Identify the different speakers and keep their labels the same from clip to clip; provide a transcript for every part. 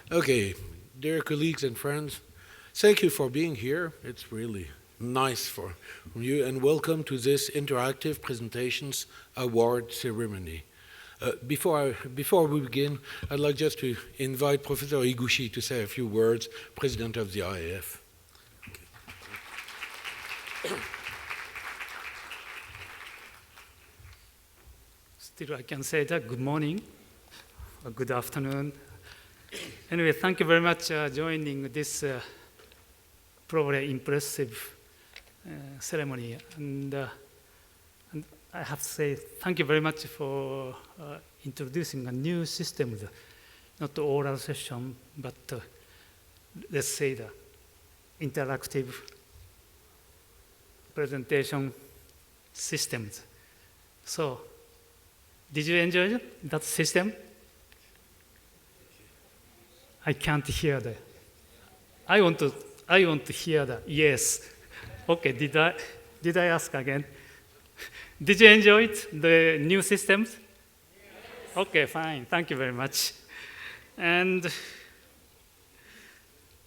Speaker 1: Okay, dear colleagues and friends, thank you for being here. It's really nice from you, and welcome to this interactive presentations award ceremony. Before we begin, I'd like just to invite Professor Higuchi to say a few words, President of the IAF.
Speaker 2: Still, I can say that good morning, or good afternoon. Anyway, thank you very much joining this probably impressive ceremony. And I have to say thank you very much for introducing a new system, not the oral session, but let's say the interactive presentation systems. So, did you enjoy that system? I can't hear that. I want to hear that. Yes. Okay. Did I ask again? Did you enjoy it? The new systems? Yes. Okay. Fine. Thank you very much. And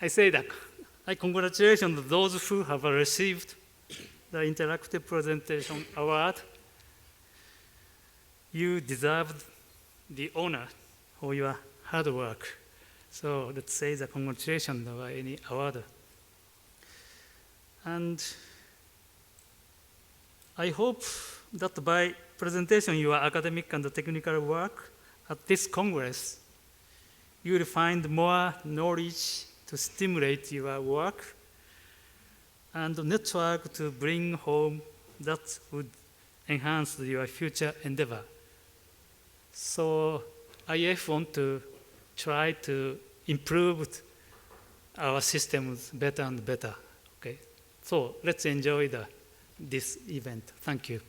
Speaker 2: I say that I congratulate those who have received the Interactive Presentation Award. You deserve the honor for your hard work. So let's say the congratulations or any award. And I hope that by presentation your academic and technical work at this Congress, you will find more knowledge to stimulate your work and network to bring home that would enhance your future endeavor. So IF want to try to improve our systems better and better. Okay, so let's enjoy this event. Thank you.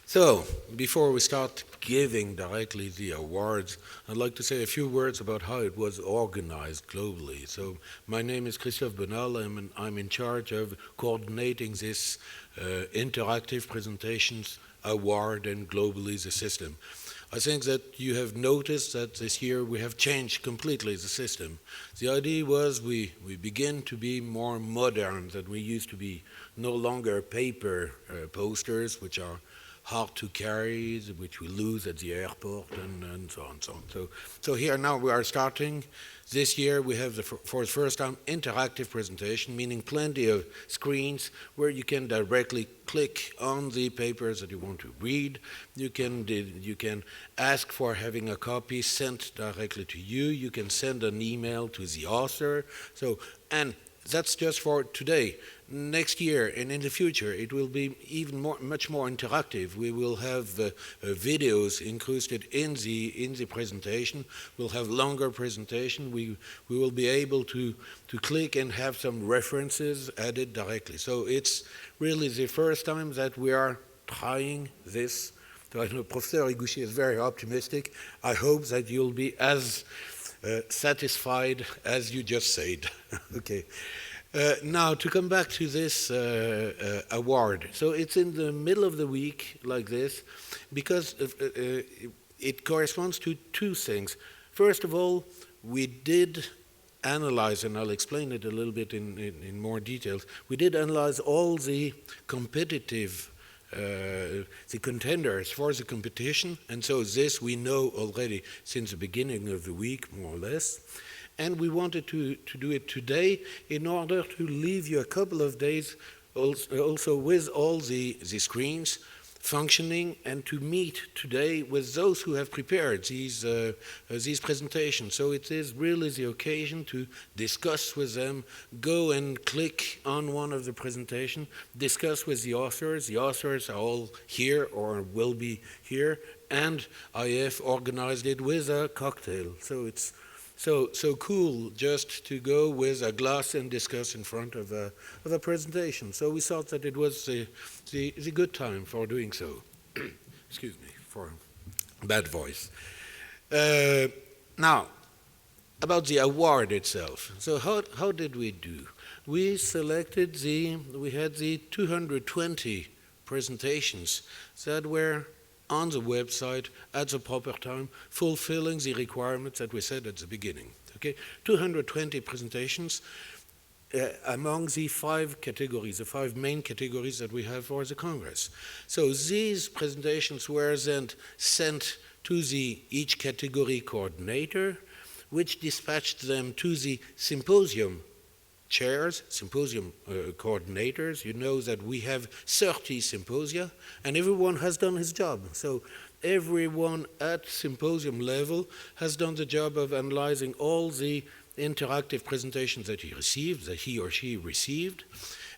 Speaker 1: So, before we start giving directly the awards, I'd like to say a few words about how it was organized globally. So, my name is Christophe Benal, and I'm in charge of coordinating this interactive presentations award and globally the system. I think that you have noticed that this year we have changed completely the system. The idea was we begin to be more modern than we used to be, no longer paper posters, which are hard to carry, which we lose at the airport, and so on and so on. So here now we are starting. This year we have, for the first time, interactive presentation, meaning plenty of screens where you can directly click on the papers that you want to read. You can ask for having a copy sent directly to you. You can send an email to the author. And that's just for today. Next year and in the future, it will be even much more interactive. We will have videos included in the presentation. We'll have longer presentation. We will be able to click and have some references added directly. So it's really the first time that we are trying this. So I know Professor Higuchi is very optimistic. I hope that you'll be as satisfied as you just said. Okay. Now, to come back to this award. So it's in the middle of the week like this because it corresponds to two things. First of all, we did analyze, and I'll explain it a little bit in more details, we did analyze all the competitive the contenders for the competition, and so this we know already since the beginning of the week, more or less. And we wanted to do it today in order to leave you a couple of days also with all the screens functioning and to meet today with those who have prepared these presentations. So it is really the occasion to discuss with them, go and click on one of the presentations, discuss with the authors. The authors are all here or will be here, and IF organized it with a cocktail. So it's so cool just to go with a glass and discuss in front of a presentation. So we thought that it was the good time for doing so. Excuse me for bad voice. Now, about the award itself. So how did we do? We had the 220 presentations that were on the website at the proper time, fulfilling the requirements that we said at the beginning. Okay, 220 presentations among the 5 categories, the 5 main categories that we have for the Congress. So these presentations were then sent to each category coordinator, which dispatched them to the symposium chairs, symposium coordinators. You know that we have 30 symposia, and everyone has done his job. So everyone at symposium level has done the job of analyzing all the interactive presentations that he received, that he or she received,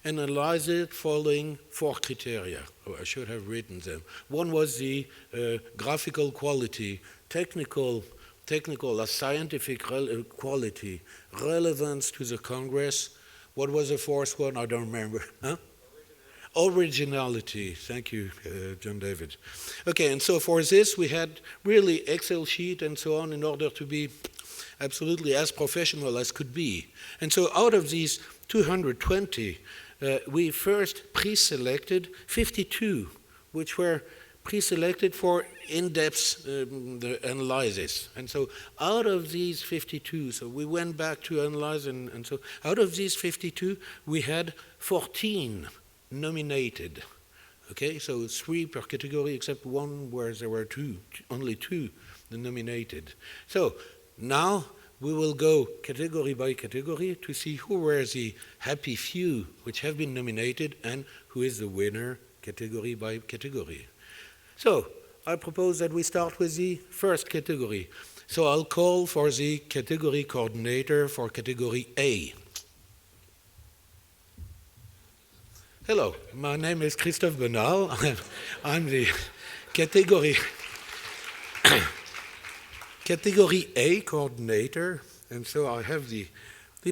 Speaker 1: and analyze it following 4 criteria. Oh, I should have written them. One was the graphical quality, technical scientific quality, relevance to the Congress. What was the 4th one? I don't remember. Huh? Originality. Thank you, John David. Okay, and so for this we had really Excel sheet and so on in order to be absolutely as professional as could be. And so out of these 220, we first pre-selected 52, which were pre-selected for in-depth analysis. And so out of these 52, so we went back to analyze, and so out of these 52, we had 14 nominated. Okay, so 3 per category, except one where there were only two nominated. So now we will go category by category to see who were the happy few which have been nominated and who is the winner category by category. So I propose that we start with the first category. So I'll call for the category coordinator for category A. Hello, my name is Christophe Benal. I'm the category A coordinator, and so I have the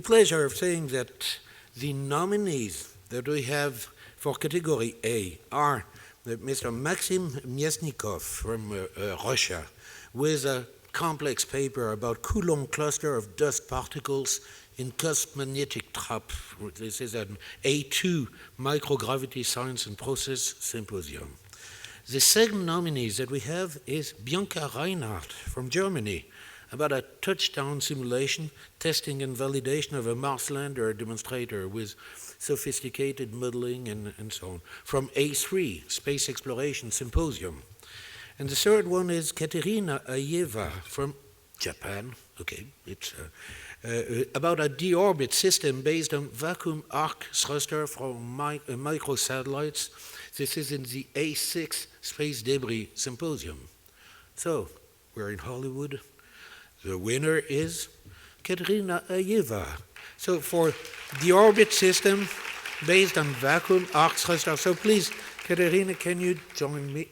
Speaker 1: pleasure of saying that the nominees that we have for category A are Mr. Maxim Myasnikov from Russia, with a complex paper about Coulomb cluster of dust particles in cosmognetic trap. This is an A2 microgravity science and process symposium. The second nominee that we have is Bianca Reinhardt from Germany, about a touchdown simulation, testing and validation of a Mars lander demonstrator with sophisticated modeling and so on, from A3, Space Exploration Symposium. And the third one is Katerina Ayeva from Japan. Okay, it's about a deorbit system based on vacuum arc thruster from microsatellites. This is in the A6 Space Debris Symposium. So, we're in Hollywood. The winner is Katerina Ayeva. So for the orbit system based on vacuum arc thruster. So please, Katerina, can you join me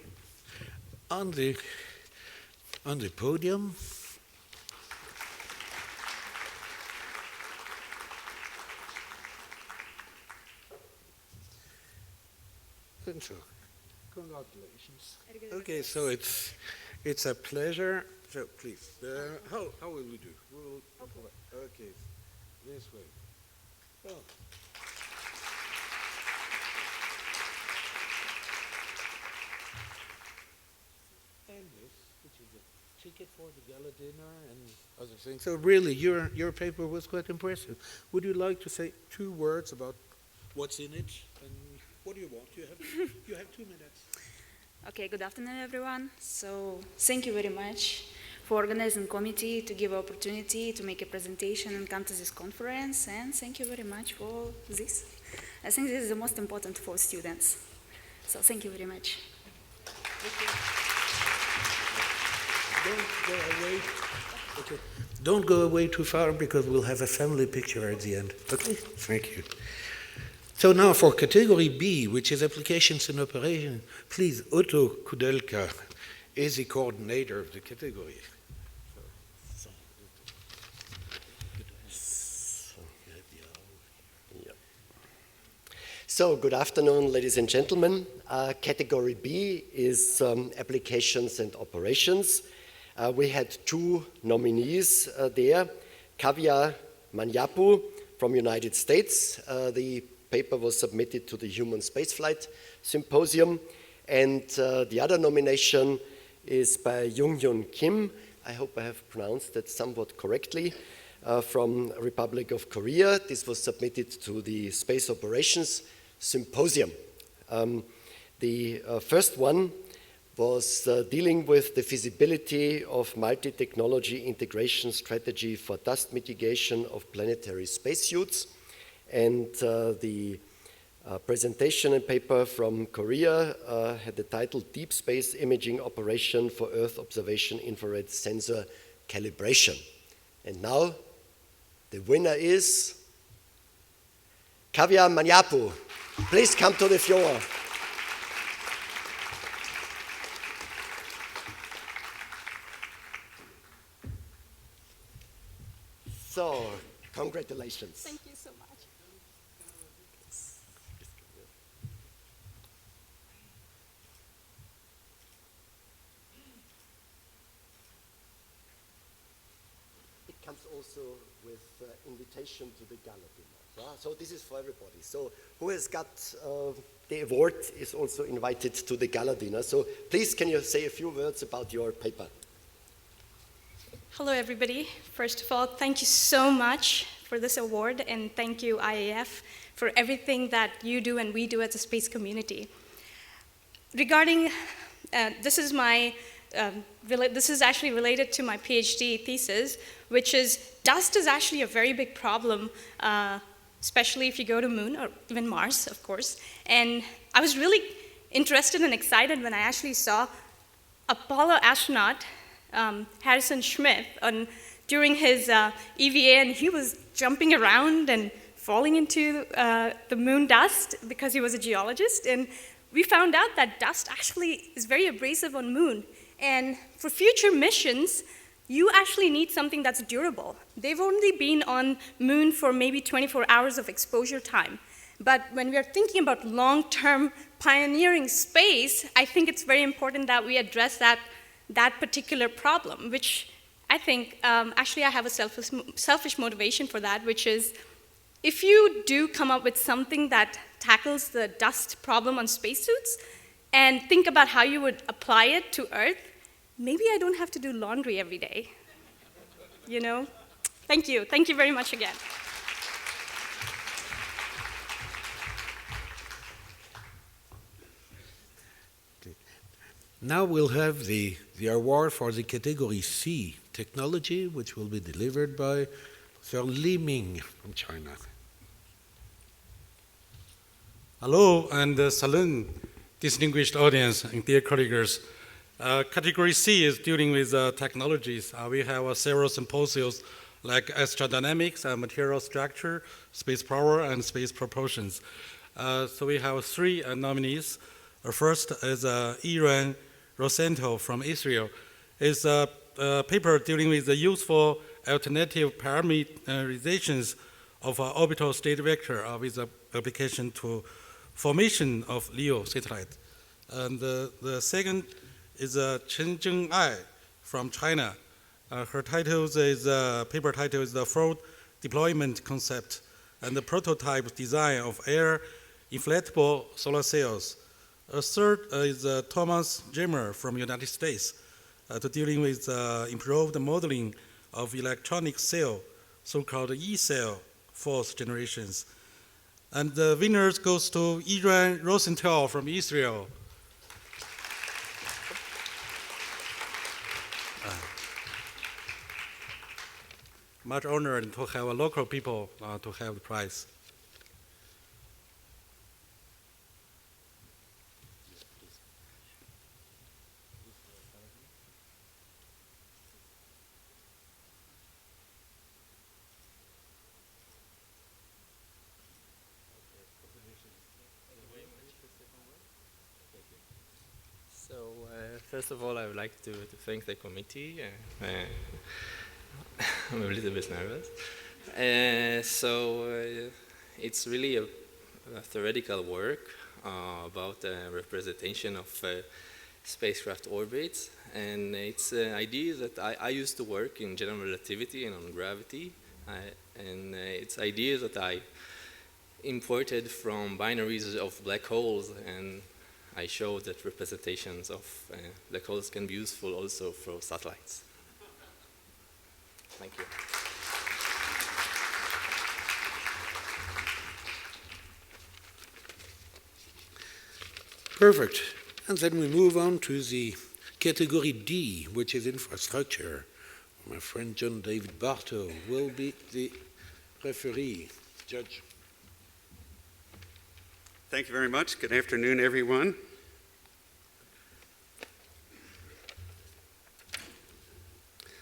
Speaker 1: on the podium? And so, congratulations. Okay, so it's a pleasure. So please, how will we do? Okay, this way. Oh. And this, which is a ticket for the gala dinner and other things. So really, your paper was quite impressive. Would you like to say 2 words about what's in it and what do you want? You have 2 minutes.
Speaker 3: Okay, good afternoon, everyone. So thank you very much for organizing committee to give opportunity to make a presentation and come to this conference, and thank you very much for this. I think this is the most important for students. So thank you very much.
Speaker 1: Don't go away. Okay. Don't go away too far because we'll have a family picture at the end. Okay? Thank you. So now for category B, which is applications and operation, please, Otto Kudelka is the coordinator of the category.
Speaker 4: So, good afternoon, ladies and gentlemen. Category B is applications and operations. We had 2 nominees there, Kavya Manyapu from United States. The paper was submitted to the Human Spaceflight Symposium. And the other nomination is by Jung-Hyun Kim. I hope I have pronounced that somewhat correctly, from Republic of Korea. This was submitted to the Space Operations Symposium. The first one was dealing with the feasibility of multi-technology integration strategy for dust mitigation of planetary spacesuits. And the presentation and paper from Korea had the title Deep Space Imaging Operation for Earth Observation Infrared Sensor Calibration. And now the winner is Kavya Manyapu. Please come to the floor. So, congratulations.
Speaker 5: Thank you so much.
Speaker 4: It comes also with invitation to the gala dinner. So this is for everybody. So who has got the award is also invited to the gala dinner. So please, can you say a few words about your paper?
Speaker 5: Hello, everybody. First of all, thank you so much for this award, and thank you, IAF, for everything that you do and we do as a space community. Regarding, this is actually related to my PhD thesis, which is dust is actually a very big problem, especially if you go to Moon or even Mars, of course. And I was really interested and excited when I actually saw Apollo astronaut Harrison Schmitt during his EVA, and he was jumping around and falling into the moon dust because he was a geologist. And we found out that dust actually is very abrasive on Moon. And for future missions, you actually need something that's durable. They've only been on Moon for maybe 24 hours of exposure time. But when we are thinking about long-term pioneering space, I think it's very important that we address that particular problem, which I think, actually I have a selfish motivation for that, which is if you do come up with something that tackles the dust problem on spacesuits and think about how you would apply it to Earth, maybe I don't have to do laundry every day, you know? Thank you. Thank you very much again.
Speaker 1: Now we'll have the award for the category C, technology, which will be delivered by Sir Li Ming from China.
Speaker 6: Hello and salute, distinguished audience and dear colleagues. Category C is dealing with technologies. We have several symposiums like astrodynamics, material structure, space power, and space propulsions. So we have three nominees. First is Iran Rosenthal from Israel. It's a paper dealing with the useful alternative parameterizations of orbital state vector with application to formation of LEO satellite. And the second is Chen Zheng'ai from China. Her paper title is the Forward Deployment Concept and the Prototype Design of Air Inflatable Solar Cells. A third is Thomas Jimmer from United States to dealing with improved modeling of electronic cell, so-called E-cell fourth generations. And the winners goes to Iran Rosenthal from Israel. Much honored to have local people to have the prize.
Speaker 7: So first of all, I would like to thank the committee. I'm a little bit nervous. It's really a theoretical work about representation of spacecraft orbits, and it's ideas that I used to work in general relativity and on gravity, and it's ideas that I imported from binaries of black holes, and I showed that representations of black holes can be useful also for satellites. Thank you.
Speaker 1: Perfect. And then we move on to the category D, which is infrastructure. My friend John David Bartow will be the referee, judge.
Speaker 8: Thank you very much. Good afternoon, everyone.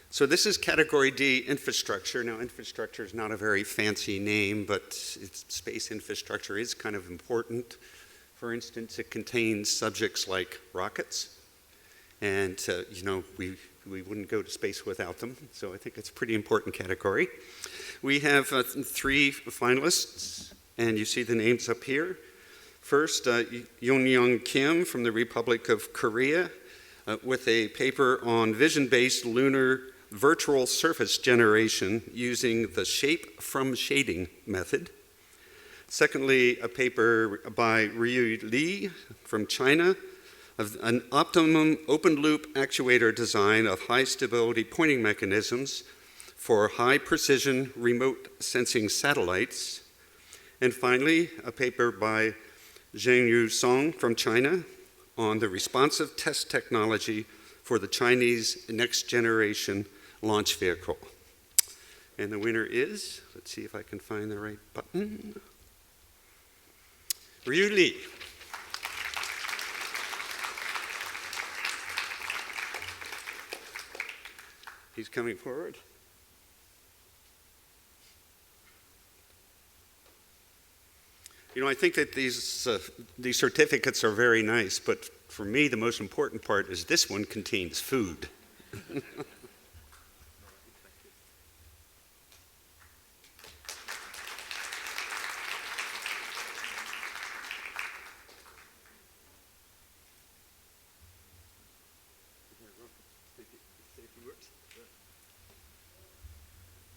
Speaker 8: So this is category D, infrastructure. Now, infrastructure is not a very fancy name, but space infrastructure is kind of important. For instance, it contains subjects like rockets, and we wouldn't go to space without them, so I think it's a pretty important category. We have 3 finalists, and you see the names up here. First, Yong-Young Kim from the Republic of Korea with a paper on vision-based lunar virtual surface generation using the shape from shading method. Secondly, a paper by Ryu Li from China of an optimum open-loop actuator design of high-stability pointing mechanisms for high-precision remote sensing satellites. And finally, a paper by Zhengyu Song from China on the responsive test technology for the Chinese next-generation launch vehicle. And the winner is, let's see if I can find the right button, Ryu Li. He's coming forward. You know, I think that these certificates are very nice, but for me, the most important part is this one contains food.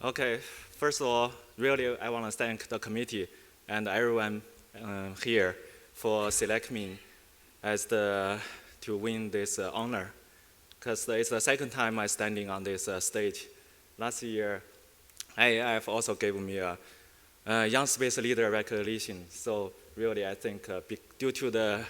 Speaker 9: Okay, first of all, really I want to thank the committee and everyone here for selecting me as to win this honor, because it's the second time I'm standing on this stage. Last year, IAF also gave me a Young Space Leader recognition. So really, I think due to the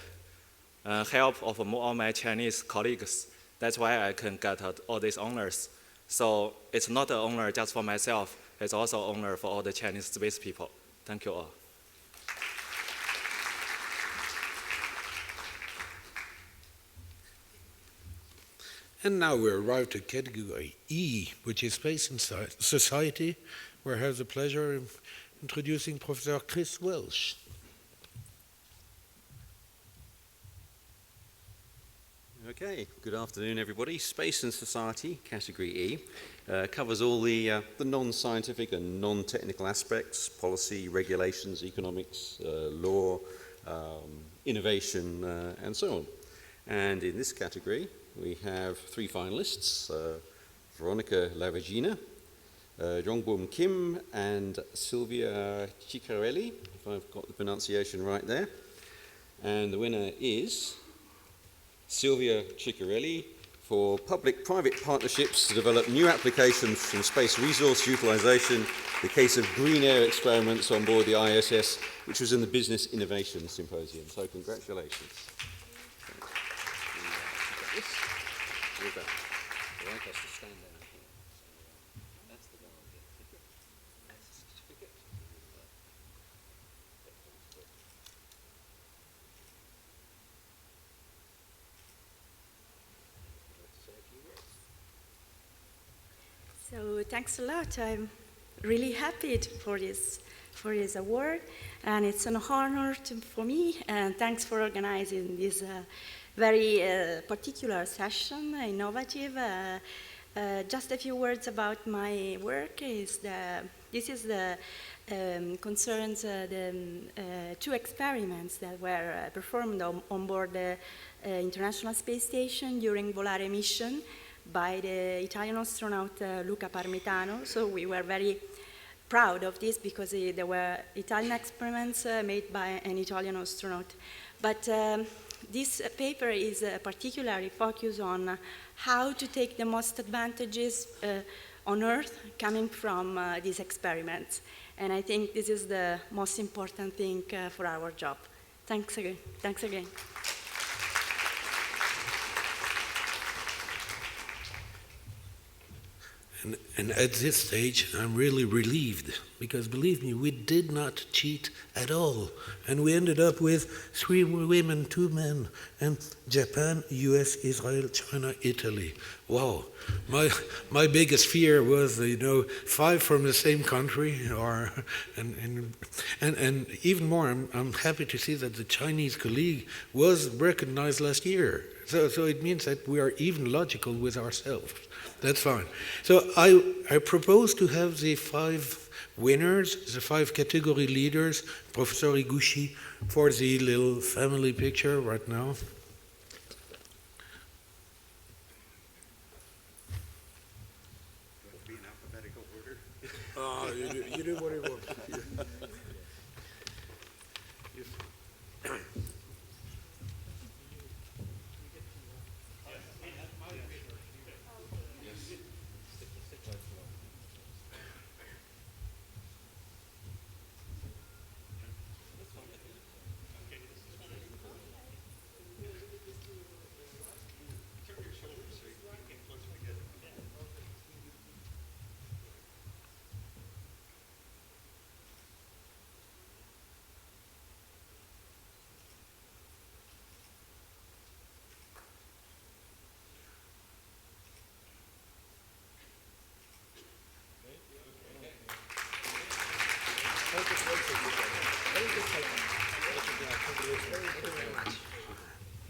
Speaker 9: help of all my Chinese colleagues, that's why I can get all these honors. So it's not an honor just for myself, it's also an honor for all the Chinese space people. Thank you all.
Speaker 1: And now we arrive to category E, which is Space and Society, where I have the pleasure of introducing Professor Chris Welsh.
Speaker 10: Okay, good afternoon everybody. Space and Society, category E, covers all the non-scientific and non-technical aspects, policy, regulations, economics, law, innovation, and so on. And in this category, we have 3 finalists, Veronica Lavagina, Jongbum Kim, and Silvia Ciccarelli, if I've got the pronunciation right there. And the winner is Silvia Ciccarelli for public-private partnerships to develop new applications from space resource utilization, the case of green air experiments on board the ISS, which was in the Business Innovation Symposium. So congratulations.
Speaker 11: So thanks a lot. I'm really happy for this award, and it's an honor for me. And thanks for organizing this very particular session, innovative. Just a few words about my work. Concerns the 2 experiments that were performed on board the International Space Station during Volare mission by the Italian astronaut Luca Parmitano. So we were very proud of this because they were Italian experiments made by an Italian astronaut. But this paper is particularly focused on how to take the most advantages on Earth coming from these experiments. And I think this is the most important thing for our job. Thanks again. Thanks again.
Speaker 1: And at this stage, I'm really relieved, because believe me, we did not cheat at all. And we ended up with 3 women, 2 men, and Japan, US, Israel, China, Italy. Wow. My biggest fear was, 5 from the same country, and even more, I'm happy to see that the Chinese colleague was recognized last year. So it means that we are even logical with ourselves. That's fine. So I propose to have the 5 winners, the 5 category leaders, Professor Iguchi, for the little family picture right now.
Speaker 8: Be in alphabetical order.
Speaker 1: You do what you want.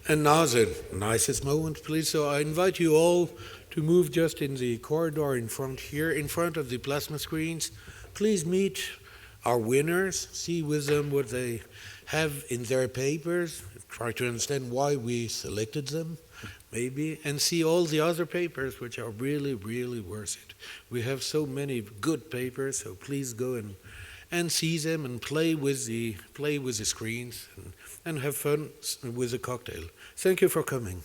Speaker 1: And now the nicest moment, please. So I invite you all to move just in the corridor in front here, in front of the plasma screens. Please meet our winners, see with them what they have in their papers, try to understand why we selected them, maybe, and see all the other papers which are really, really worth it. We have so many good papers, so please go and see them and play with the screens and have fun with the cocktail. Thank you for coming.